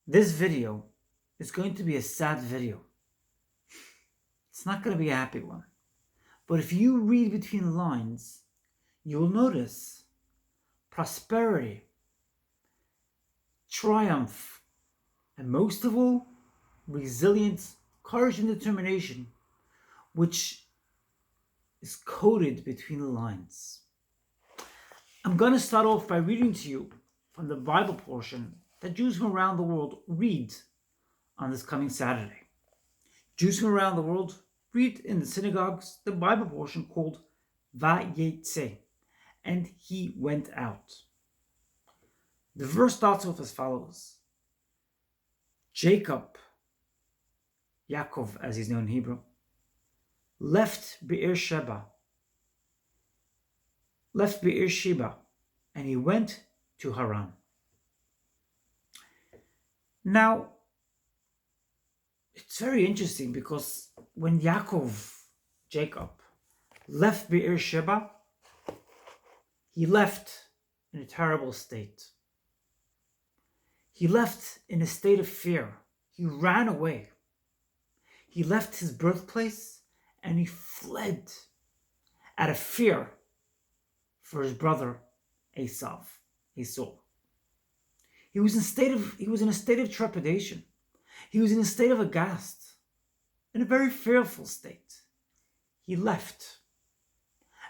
This video is going to be a sad video. It's not going to be a happy one. But if you read between the lines, you will notice prosperity, triumph, and most of all, resilience, courage, and determination, which is coded between the lines. I'm going to start off by reading to you from the Bible portion that Jews from around the world read on this coming Saturday. Jews from around the world read in the synagogues the Bible portion called Vayetze, and he went out. The verse starts off as follows. Jacob, Yakov as he's known in Hebrew, left Beer Sheba, and he went to Haran. Now, it's very interesting because when Jacob, left Beer Sheba, he left in a terrible state. He left in a state of fear. He ran away. He left his birthplace and he fled out of fear for his brother Esau. He was in a state of trepidation. He was in a state of aghast, in a very fearful state. He left.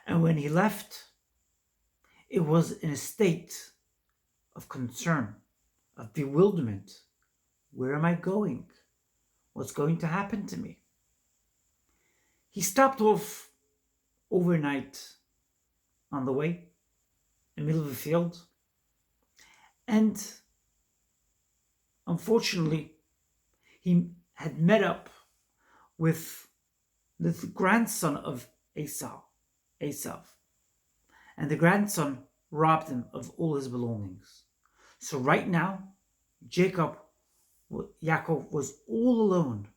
And when he left, it was in a state of concern, of bewilderment. Where am I going? What's going to happen to me? He stopped off overnight on the way, in the middle of a field, and unfortunately, he had met up with the grandson of Esau, and the grandson robbed him of all his belongings. So right now, Yakov was all alone.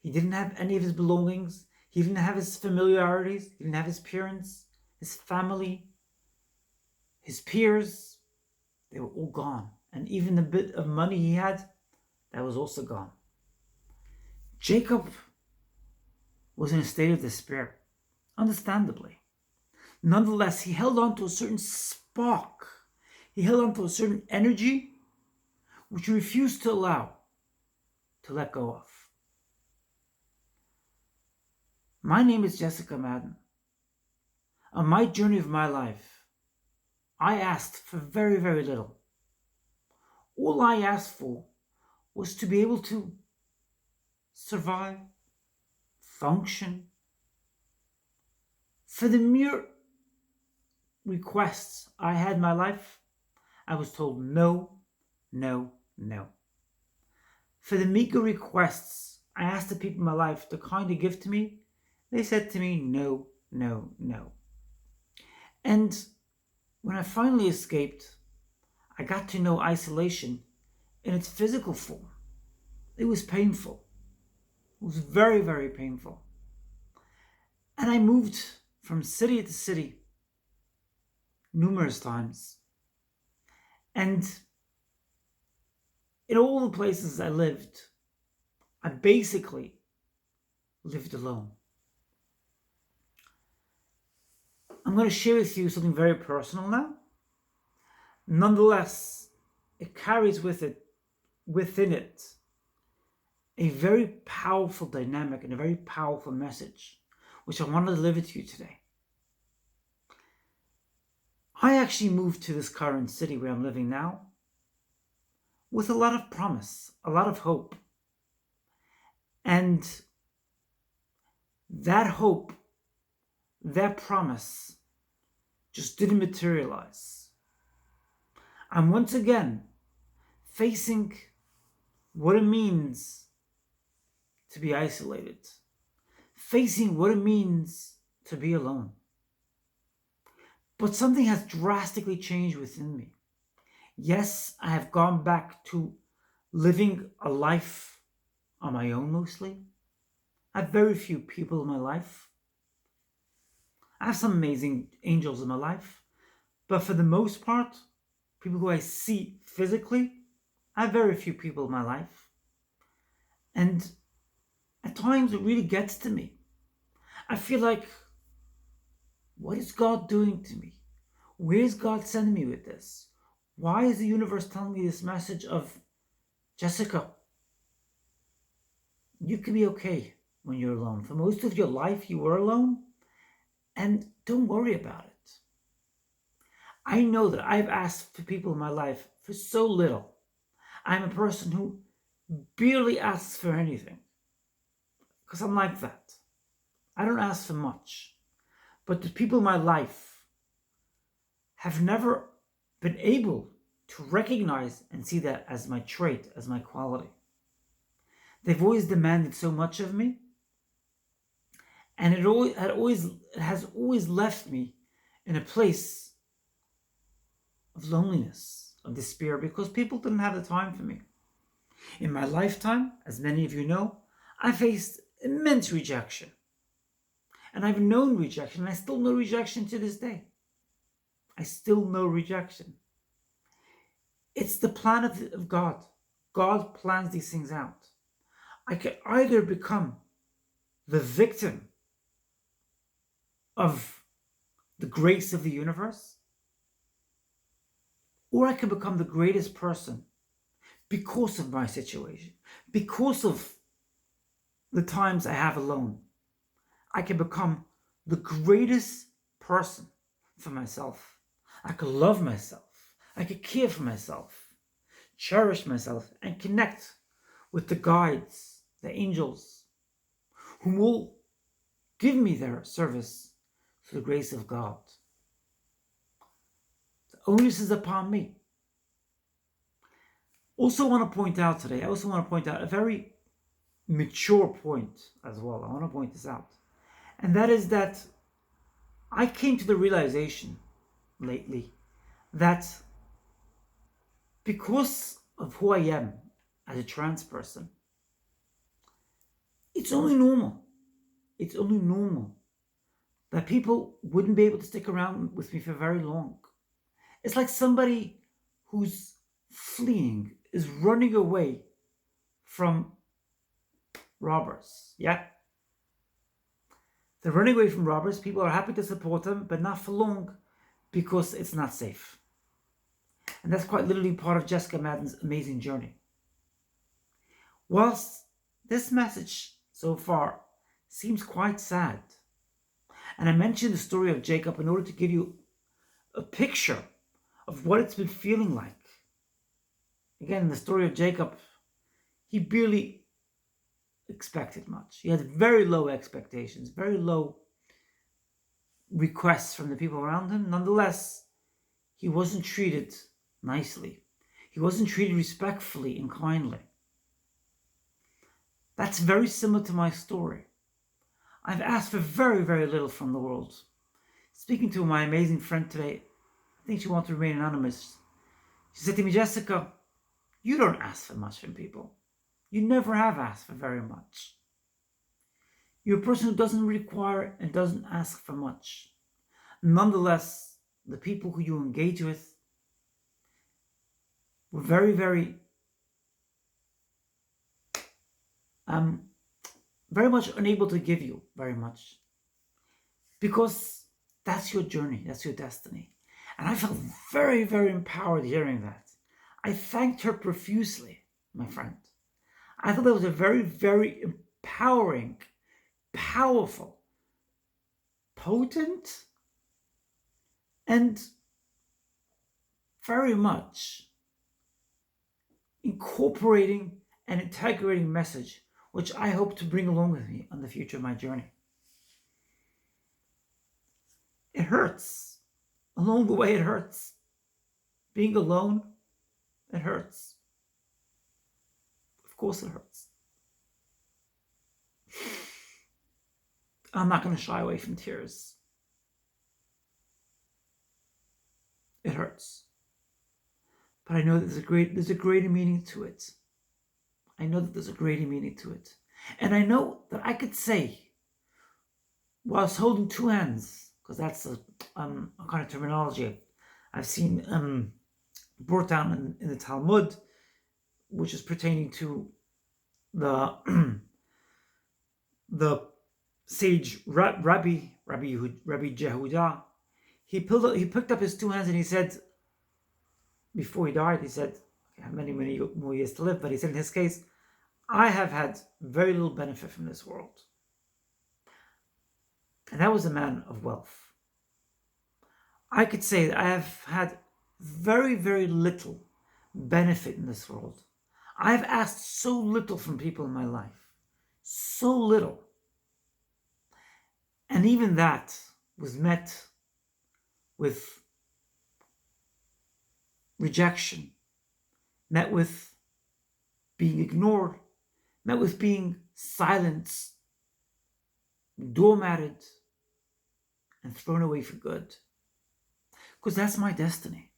He didn't have any of his belongings. He didn't have his familiarities. He didn't have his parents, his family, his peers. They were all gone. And even the bit of money he had, that was also gone. Jacob was in a state of despair, understandably. Nonetheless, he held on to a certain spark. He held on to a certain energy which he refused to allow to let go of. My name is Jessica Madden. On my journey of my life, I asked for very, very little. All I asked for was to be able to survive, function. For the mere requests I had in my life, I was told no, no, no. For the meager requests I asked the people in my life to kindly give to me, they said to me no, no, no. And when I finally escaped, I got to know isolation in its physical form. It was painful. It was very, very painful. And I moved from city to city numerous times. And in all the places I lived, I basically lived alone. I'm going to share with you something very personal now. Nonetheless, it carries within it a very powerful dynamic and a very powerful message, which I want to deliver to you today. I actually moved to this current city where I'm living now with a lot of promise, a lot of hope. And that hope, that promise just didn't materialize. I'm once again facing what it means to be isolated, facing what it means to be alone. But something has drastically changed within me. Yes, I have gone back to living a life on my own mostly. I have very few people in my life. I have some amazing angels in my life. But for the most part, people who I see physically, I have very few people in my life. And at times it really gets to me. I feel like, what is God doing to me? Where's God sending me with this? Why is the universe telling me this message of, Jessica, you can be okay when you're alone. For most of your life, you were alone, and don't worry about it. I know that I've asked for people in my life for so little. I'm a person who barely asks for anything because I'm like that. I don't ask for much. But the people in my life have never been able to recognize and see that as my trait, as my quality. They've always demanded so much of me, and it has always left me in a place of loneliness, of despair, because people didn't have the time for me. In my lifetime, as many of you know, I faced immense rejection. And I've known rejection, and I still know rejection to this day. I still know rejection. It's the plan of God. God plans these things out. I could either become the victim of the grace of the universe, or I could become the greatest person because of my situation, because of the times I have alone. I can become the greatest person for myself. I could love myself. I could care for myself, cherish myself, and connect with the guides, the angels, who will give me their service through the grace of God. The onus is upon me. I also want to point out a very mature point as well. I want to point this out. And that is that I came to the realization lately that because of who I am as a trans person, it's only normal that people wouldn't be able to stick around with me for very long. It's like somebody who's fleeing, is running away from robbers. Yeah. They're running away from robbers. People are happy to support them, but not for long because it's not safe. And that's quite literally part of Jessica Madden's amazing journey. Whilst this message so far seems quite sad, and I mentioned the story of Jacob in order to give you a picture of what it's been feeling like. Again, in the story of Jacob, he barely expected much. He had very low expectations, very low requests from the people around him. Nonetheless, he wasn't treated nicely. He wasn't treated respectfully and kindly. That's very similar to my story. I've asked for very, very little from the world. Speaking to my amazing friend today, I think she wants to remain anonymous. She said to me, Jessica, you don't ask for much from people. You never have asked for very much. You're a person who doesn't require and doesn't ask for much. Nonetheless, the people who you engage with were very, very, very much unable to give you very much. Because that's your journey, that's your destiny. And I felt very, very empowered hearing that. I thanked her profusely, my friend. I thought that was a very, very empowering, powerful, potent, and very much incorporating and integrating message, which I hope to bring along with me on the future of my journey. It hurts. Along the way, it hurts. Being alone, it hurts. Of course it hurts. I'm not going to shy away from tears. It hurts. But I know that there's a greater meaning to it. I know that there's a greater meaning to it. And I know that I could say, whilst holding two hands, because that's a kind of terminology I've seen brought down in the Talmud, which is pertaining to the the sage Rabbi Jehudah. He picked up his two hands and he said, before he died, he said, I have many more years to live, but he said in his case, I have had very little benefit from this world. And that was a man of wealth. I could say that I have had very, very little benefit in this world. I have asked so little from people in my life. So little. And even that was met with rejection, met with being ignored, met with being silenced, doormatted, and thrown away for good. Because that's my destiny.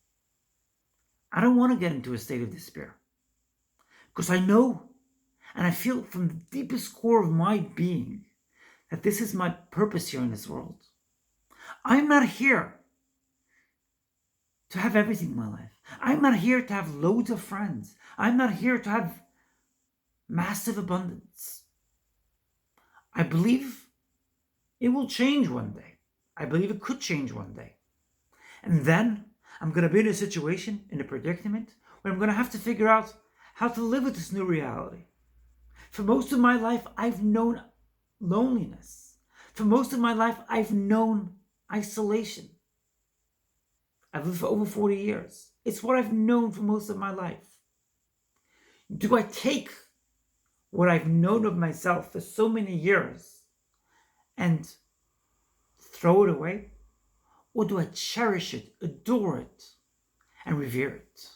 I don't want to get into a state of despair. Because I know and I feel from the deepest core of my being that this is my purpose here in this world. I'm not here to have everything in my life. I'm not here to have loads of friends. I'm not here to have massive abundance. I believe it will change one day. I believe it could change one day. And then I'm going to be in a situation, in a predicament, where I'm going to have to figure out how to live with this new reality. For most of my life, I've known loneliness. For most of my life, I've known isolation. I've lived for over 40 years. It's what I've known for most of my life. Do I take what I've known of myself for so many years and throw it away? Or do I cherish it, adore it, and revere it,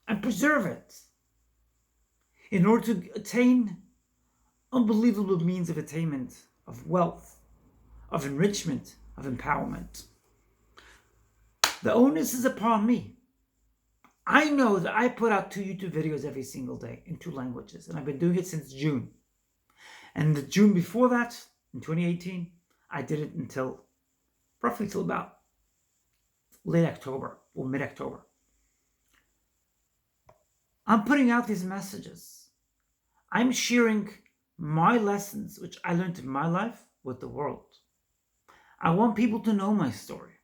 and preserve it in order to attain unbelievable means of attainment, of wealth, of enrichment, of empowerment? The onus is upon me. I know that I put out 2 YouTube videos every single day in 2 languages, and I've been doing it since June. And the June before that, in 2018, I did it until roughly till about late October or mid-October. I'm putting out these messages. I'm sharing my lessons, which I learned in my life, with the world. I want people to know my story.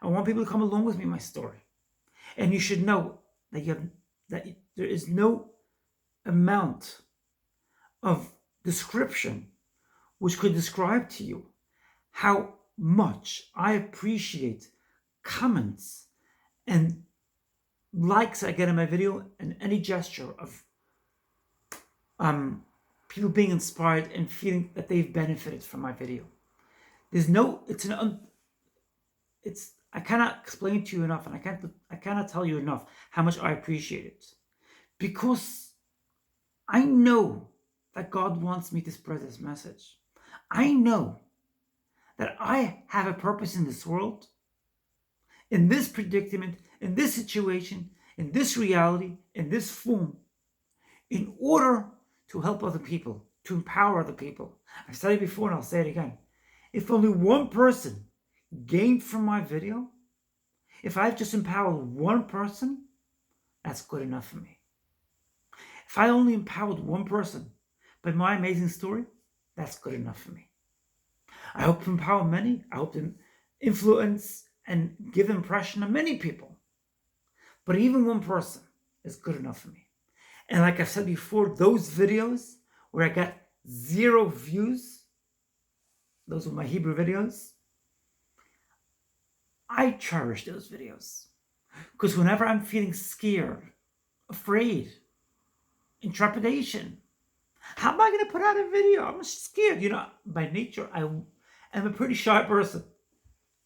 I want people to come along with me in my story. And you should know that there is no amount of description which could describe to you how much I appreciate comments and likes I get in my video, and any gesture of people being inspired and feeling that they've benefited from my video. I cannot explain to you enough, and I cannot tell you enough how much I appreciate it, because I know that God wants me to spread this message. I know that I have a purpose in this world, in this predicament, in this situation, in this reality, in this form, in order to help other people, to empower other people. I've said it before and I'll say it again. If only one person gained from my video, if I've just empowered one person, that's good enough for me. If I only empowered one person by my amazing story, that's good enough for me. I hope to empower many. I hope to influence and give impression on many people. But even one person is good enough for me. And like I've said before, those videos where I got 0 views, those were my Hebrew videos, I cherish those videos. Because whenever I'm feeling scared, afraid, in trepidation, how am I going to put out a video? I'm scared. By nature, I am a pretty shy person.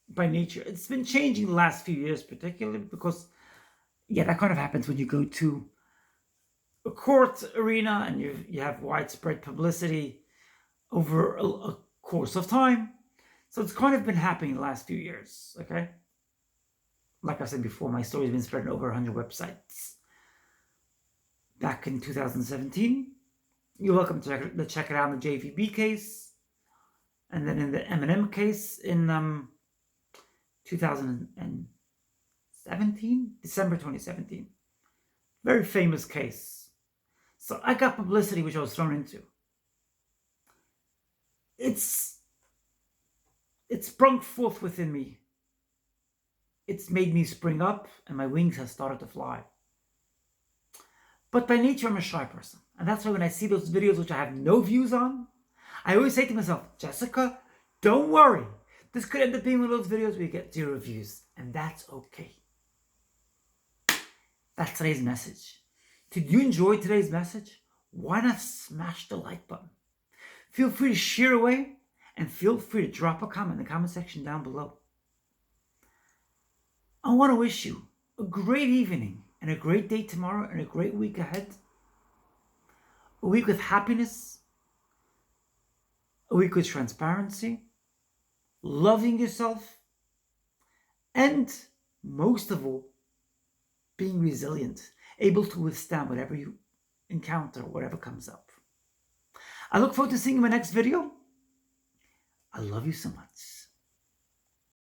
By nature. It's been changing the last few years, particularly because, that kind of happens when you go to a court arena and you have widespread publicity over a course of time. So it's kind of been happening the last few years, okay? Like I said before, my story's been spread on over 100 websites. Back in 2017, you're welcome to check it out in the JVB case, and then in the M&M case in 2017, December 2017. Very famous case. So I got Publicity, which I was thrown into. It's sprung forth within me. It's made me spring up, and my wings have started to fly. But by nature, I'm a shy person. And that's why when I see those videos which I have no views on, I always say to myself, Jessica, don't worry. This could end up being one of those videos where you get 0 views. And that's okay. That's today's message. Did you enjoy today's message? Why not smash the like button? Feel free to share away, and feel free to drop a comment in the comment section down below. I want to wish you a great evening and a great day tomorrow and a great week ahead. A week with happiness, a week with transparency, loving yourself, and most of all, being resilient, able to withstand whatever you encounter, whatever comes up. I look forward to seeing you in my next video. I love you so much.